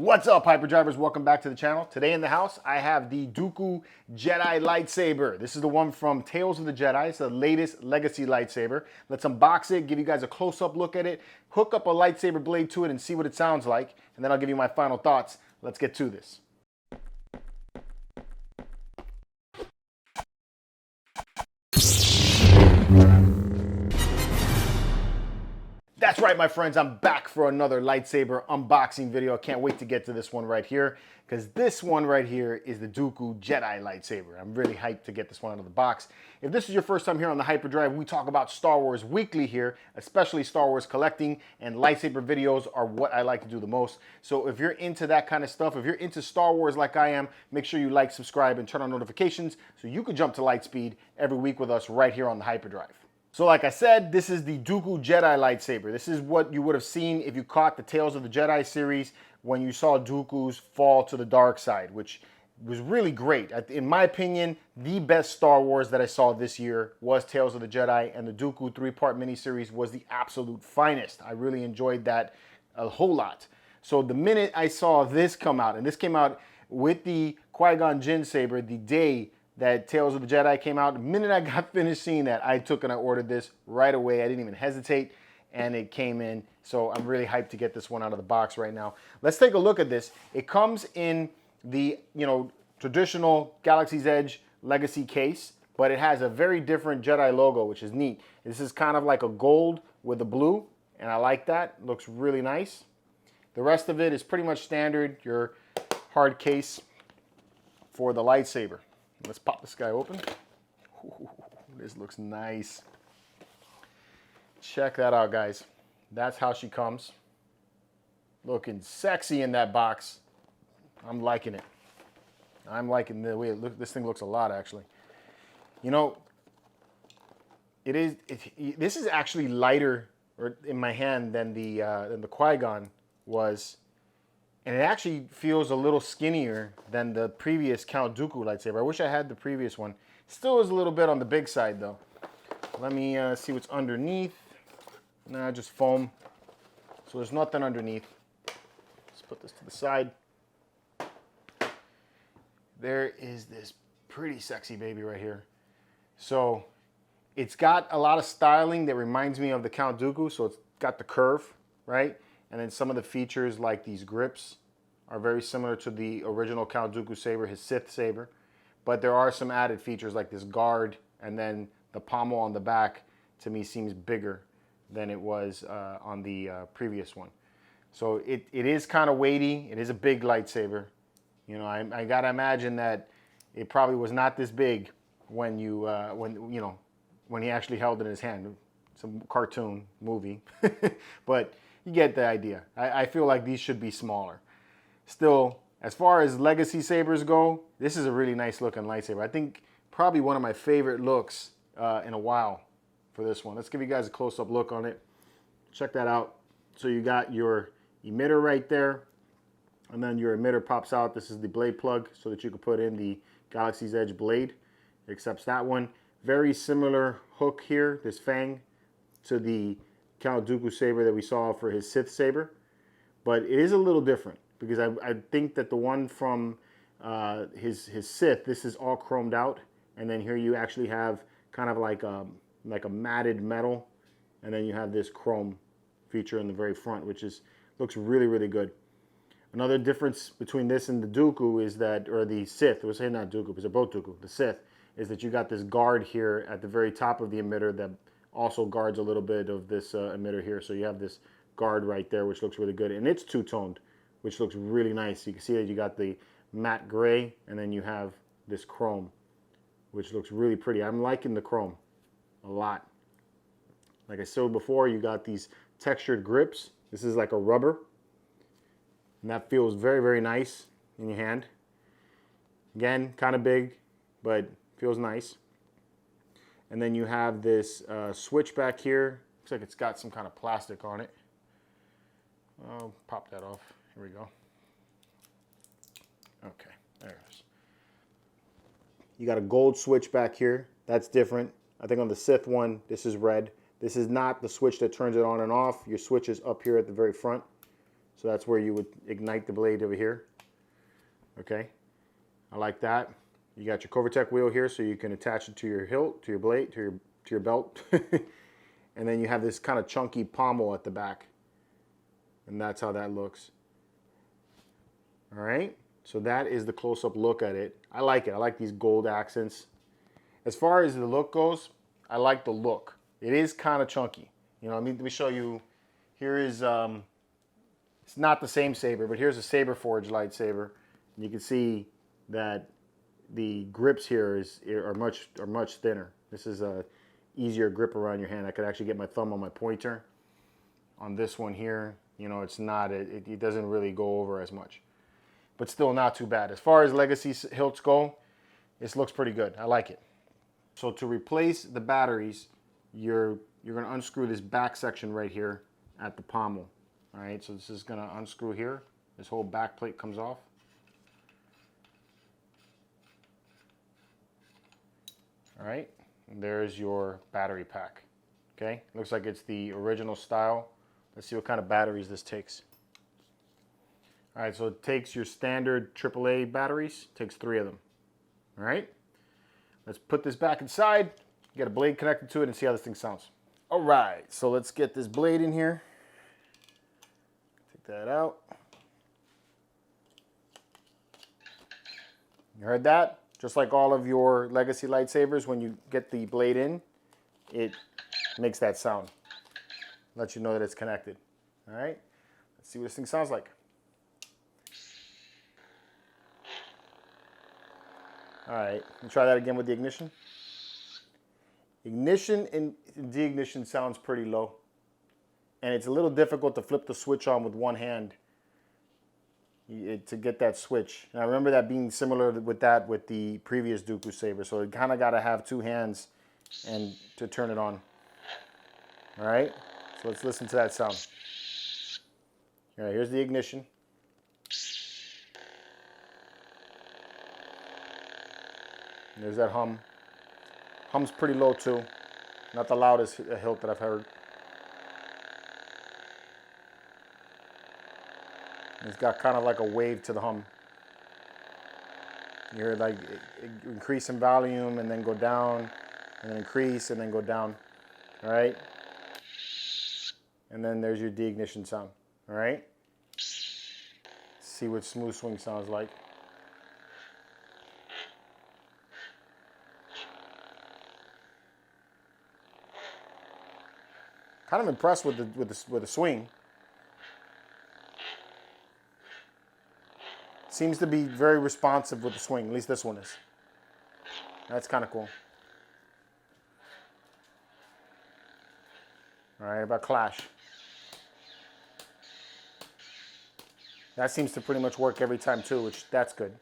What's up, Hyperdrivers? Welcome back to the channel. Today in the house, I have the Dooku Jedi Lightsaber. This is the one from Tales of the Jedi. It's the latest legacy lightsaber. Let's unbox it, give you guys a close-up look at it, hook up a lightsaber blade to it and see what it sounds like, and then I'll give you my final thoughts. Let's get to this. That's right, my friends, I'm back for another lightsaber unboxing video. I can't wait to get to this one right here, because this one right here is the Dooku Jedi Lightsaber. I'm really hyped to get this one out of the box. If this is your first time here on the Hyperdrive, we talk about Star Wars weekly here, especially Star Wars collecting, and lightsaber videos are what I like to do the most. So if you're into that kind of stuff, if you're into Star Wars like I am, make sure you like, subscribe, and turn on notifications so you can jump to light speed every week with us right here on the Hyperdrive. So like I said, this is the Dooku Jedi Lightsaber. This is what you would have seen if you caught the Tales of the Jedi series when you saw Dooku's fall to the dark side, which was really great. In my opinion, the best Star Wars that I saw this year was Tales of the Jedi, and the Dooku 3-part miniseries was the absolute finest. I really enjoyed that a whole lot. So the minute I saw this come out, and this came out with the Qui-Gon Jinn saber the day that Tales of the Jedi came out, the minute I got finished seeing that, I took and I ordered this right away. I didn't even hesitate, and it came in. So I'm really hyped to get this one out of the box right now. Let's take a look at this. It comes in the, traditional Galaxy's Edge Legacy case, but it has a very different Jedi logo, which is neat. This is kind of like a gold with a blue, and I like that. It looks really nice. The rest of it is pretty much standard, your hard case for the lightsaber. Let's pop this guy open. Ooh, this looks nice. Check that out, guys. That's how she comes. Looking sexy in that box. I'm liking it. I'm liking the way it looks. This thing looks a lot, actually. This is actually lighter in my hand than the Qui-Gon was. And it actually feels a little skinnier than the previous Count Dooku lightsaber. I wish I had the previous one. Still is a little bit on the big side, though. Let me see what's underneath. Nah, just foam. So there's nothing underneath. Let's put this to the side. There is this pretty sexy baby right here. So it's got a lot of styling that reminds me of the Count Dooku. So it's got the curve, right? And then some of the features, like these grips, are very similar to the original Count Dooku saber, his Sith saber. But there are some added features like this guard, and then the pommel on the back, to me, seems bigger than it was on the previous one. So it is kind of weighty. It is a big lightsaber. I gotta imagine that it probably was not this big when when he actually held it in his hand. Some cartoon movie, but you get the idea. I feel like these should be smaller. Still, as far as legacy sabers go, this is a really nice looking lightsaber. I think probably one of my favorite looks in a while for this one. Let's give you guys a close-up look on it. Check that out. So you got your emitter right there, and then your emitter pops out. This is the blade plug so that you can put in the Galaxy's Edge blade. It accepts that one. Very similar hook here, this fang, to the Count Dooku saber that we saw for his Sith saber, but it is a little different because I think that the one from his Sith, this is all chromed out, and then here you actually have kind of like a matted metal, and then you have this chrome feature in the very front, which looks really, really good. Another difference between this and the Dooku is that, or the Sith, we're saying not Dooku because they're both Dooku, the Sith, is that you got this guard here at the very top of the emitter that also guards a little bit of this emitter here. So you have this guard right there, which looks really good. And it's two-toned, which looks really nice. You can see that you got the matte gray, and then you have this chrome, which looks really pretty. I'm liking the chrome a lot. Like I said before, you got these textured grips. This is like a rubber, and that feels very, very nice in your hand. Again, kind of big, but feels nice. And then you have this switch back here. Looks like it's got some kind of plastic on it. I'll pop that off. Here we go. Okay, there it is. You got a gold switch back here. That's different. I think on the Sith one, this is red. This is not the switch that turns it on and off. Your switch is up here at the very front. So that's where you would ignite the blade over here. Okay, I like that. You got your Covertech wheel here, so you can attach it to your hilt, to your blade, to your belt. And then you have this kind of chunky pommel at the back. And that's how that looks. All right, so that is the close-up look at it. I like it. I like these gold accents. As far as the look goes, I like the look. It is kind of chunky. You know, let me show you. Here is, it's not the same saber, but here's a Saber Forge lightsaber. And you can see that the grips here are much thinner. This is a easier grip around your hand. I could actually get my thumb on my pointer. On this one here, you know, it's not, it doesn't really go over as much, but still not too bad. As far as legacy hilts go, this looks pretty good. I like it. So to replace the batteries, you're going to unscrew this back section right here at the pommel. All right, so this is going to unscrew here. This whole back plate comes off. All right, and there's your battery pack. Okay, looks like it's the original style. Let's see what kind of batteries this takes. All right, so it takes your standard AAA batteries, takes 3 of them. All right, let's put this back inside, get a blade connected to it, and see how this thing sounds. All right, so let's get this blade in here. Take that out. You heard that? Just like all of your legacy lightsabers, when you get the blade in, it makes that sound. Let you know that it's connected. All right, let's see what this thing sounds like. All right, let's try that again with the ignition. Ignition and de-ignition sounds pretty low. And it's a little difficult to flip the switch on with one hand to get that switch. And I remember that being similar with the previous Dooku saber. So it kind of got to have 2 hands and to turn it on. All right, so let's listen to that sound. All right, here's the ignition. There's that hum. Hum's pretty low too. Not the loudest hilt that I've heard. It's got kind of like a wave to the hum. You hear like it increase in volume and then go down, and then increase and then go down. All right. And then there's your de-ignition sound. All right. See what smooth swing sounds like. Kind of impressed with the swing. Seems to be very responsive with the swing. At least this one is. That's kind of cool. All right, about clash. That seems to pretty much work every time too, which that's good.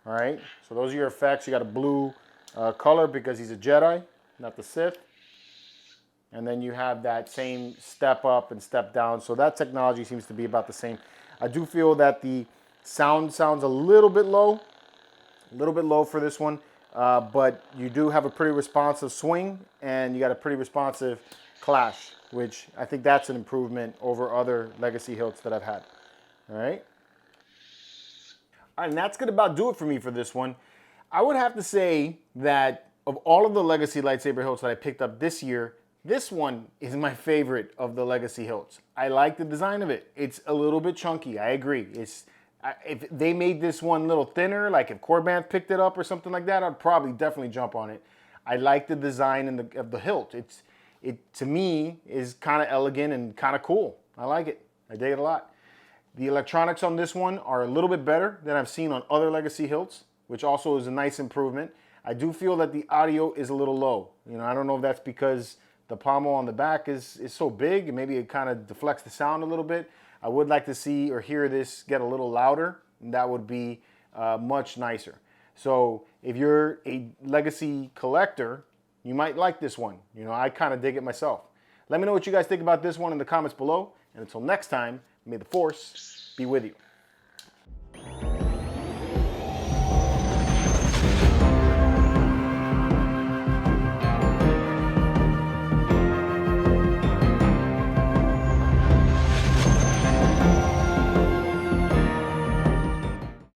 All right, so those are your effects. You got a blue color because he's a Jedi, not the Sith. And then you have that same step up and step down. So that technology seems to be about the same. I do feel that the sound sounds a little bit low for this one. But you do have a pretty responsive swing and you got a pretty responsive clash, which I think that's an improvement over other legacy hilts that I've had. All right. All right, and that's gonna about do it for me for this one. I would have to say that of all of the legacy lightsaber hilts that I picked up this year, this one is my favorite of the legacy hilts. I like the design of it. It's a little bit chunky, I agree. If they made this one a little thinner, like if Corban picked it up or something like that, I'd probably definitely jump on it. I like the design of the hilt. It to me is kind of elegant and kind of cool. I like it. I dig it a lot. The electronics on this one are a little bit better than I've seen on other legacy hilts, which also is a nice improvement. I do feel that the audio is a little low. You know, I don't know if that's because the pommel on the back is so big and maybe it kind of deflects the sound a little bit. I would like to see or hear this get a little louder, and that would be much nicer. So if you're a legacy collector, you might like this one. You know, I kind of dig it myself. Let me know what you guys think about this one in the comments below. And until next time, may the Force be with you.